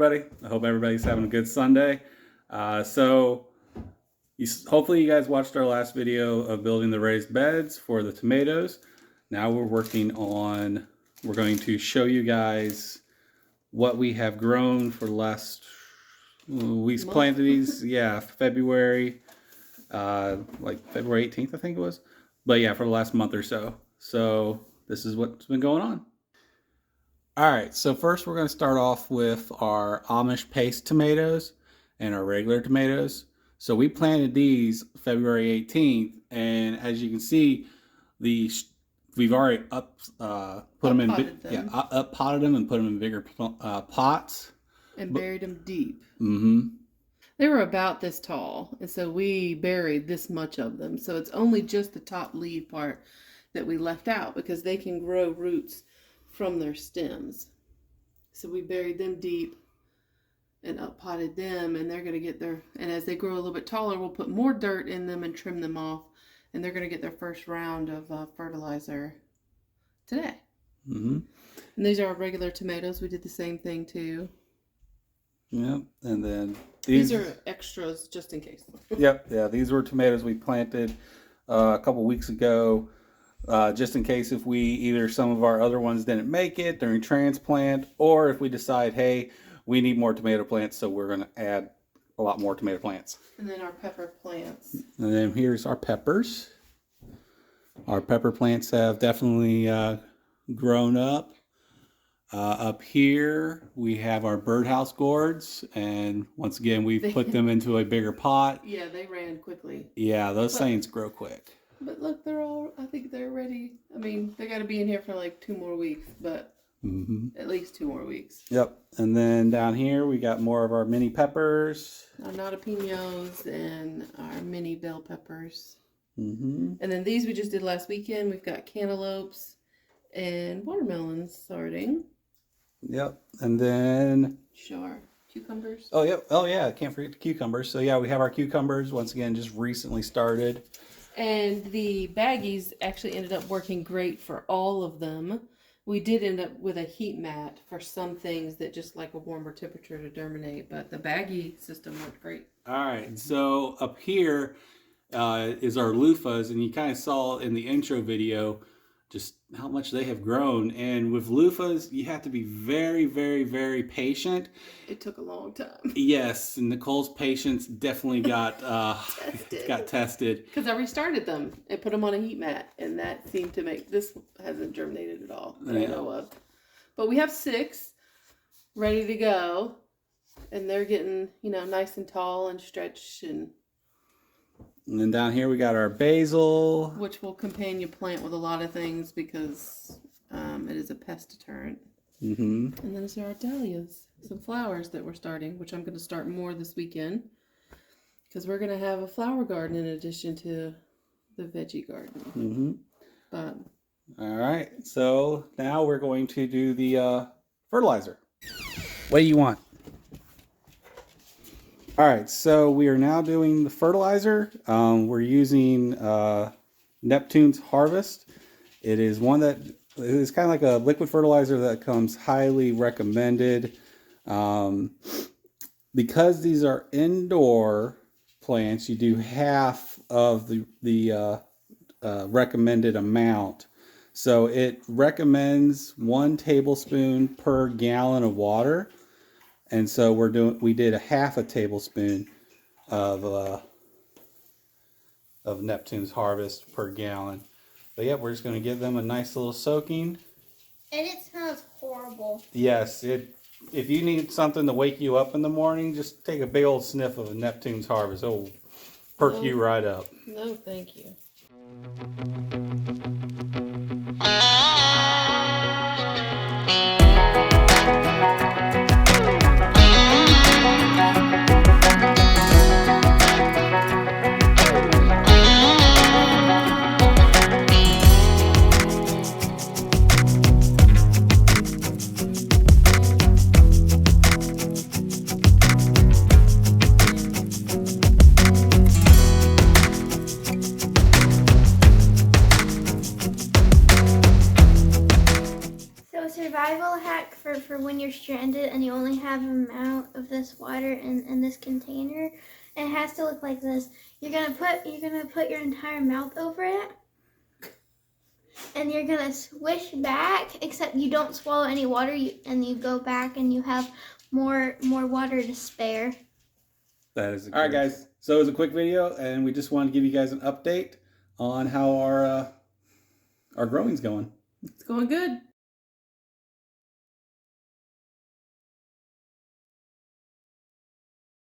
everybody. I hope everybody's having a good Sunday. Hopefully you guys watched our last video of building the raised beds for the tomatoes. Now we're going to show you guys what we have grown for the last, we planted these, February, like February 18th, I think it was. But yeah, for the last month or so. So this is what's been going on. All right, so first we're going to start off with our Amish paste tomatoes and our regular tomatoes. So we planted these February 18th, and as you can see, we've already potted them and put them in bigger pots and buried them deep. Mm-hmm. They were about this tall, and so we buried this much of them. So it's only just the top leaf part that we left out because they can grow roots from their stems. So we buried them deep and up potted them, and they're going to get and as they grow a little bit taller, we'll put more dirt in them and trim them off, and they're going to get their first round of fertilizer today. Mm-hmm. And these are our regular tomatoes. We did the same thing too. Yep, and then these are extras just in case. Yep, yeah, these were tomatoes we planted a couple weeks ago. Just in case if some of our other ones didn't make it during transplant, or if we decide, hey, we need more tomato plants, so we're going to add a lot more tomato plants. And then our pepper plants. And then here's our peppers. Our pepper plants have definitely grown up. Up here we have our birdhouse gourds, and once again we've put them into a bigger pot. Yeah, they ran quickly. Yeah, those things grow quick. But look, I think they're ready. I mean, they got to be in here for like 2 more weeks, but at least 2 more weeks. Yep. And then down here, we got more of our mini peppers. Our jalapenos and our mini bell peppers. Mm-hmm. And then these we just did last weekend. We've got cantaloupes and watermelons starting. Yep. And then... Sure. Cucumbers. Oh, yep. Oh, yeah. Can't forget the cucumbers. So, yeah, we have our cucumbers. Once again, just recently started. And the baggies actually ended up working great for all of them. We did end up with a heat mat for some things that just like a warmer temperature to germinate, but the baggie system worked great. All right, so up here is our loofahs, and you kind of saw in the intro video just how much they have grown. And with loofahs, you have to be very, very, very patient. It took a long time. Yes, and Nicole's patience definitely got tested. Because I restarted them and put them on a heat mat, and that seemed to make this hasn't germinated at all that I know of. But we have 6 ready to go, and they're getting nice and tall and stretched And then down here we got our basil, which will companion plant with a lot of things because it is a pest deterrent. Mm-hmm. And then there's our dahlias, some flowers that we're starting, which I'm going to start more this weekend because we're going to have a flower garden in addition to the veggie garden. Mm-hmm. But all right, so now we're going to do the fertilizer. What do you want? All right, so we are now doing the fertilizer. We're using Neptune's Harvest. It is one that is kind of like a liquid fertilizer that comes highly recommended. Because these are indoor plants, you do half of the recommended amount. So it recommends 1 tablespoon per gallon of water. And so we did a half a tablespoon of Neptune's Harvest per gallon. But yeah, we're just going to give them a nice little soaking. And it smells horrible. Yes, if you need something to wake you up in the morning, just take a big old sniff of a Neptune's Harvest. It'll perk you right up. No, thank you. So a survival hack for when you're stranded and you only have an amount of this water in this container. It has to look like this. You're gonna put your entire mouth over it, and you're gonna swish back. Except you don't swallow any water, and you go back and you have more water to spare. That is all right, guys. So it was a quick video, and we just wanted to give you guys an update on how our growing's going. It's going good.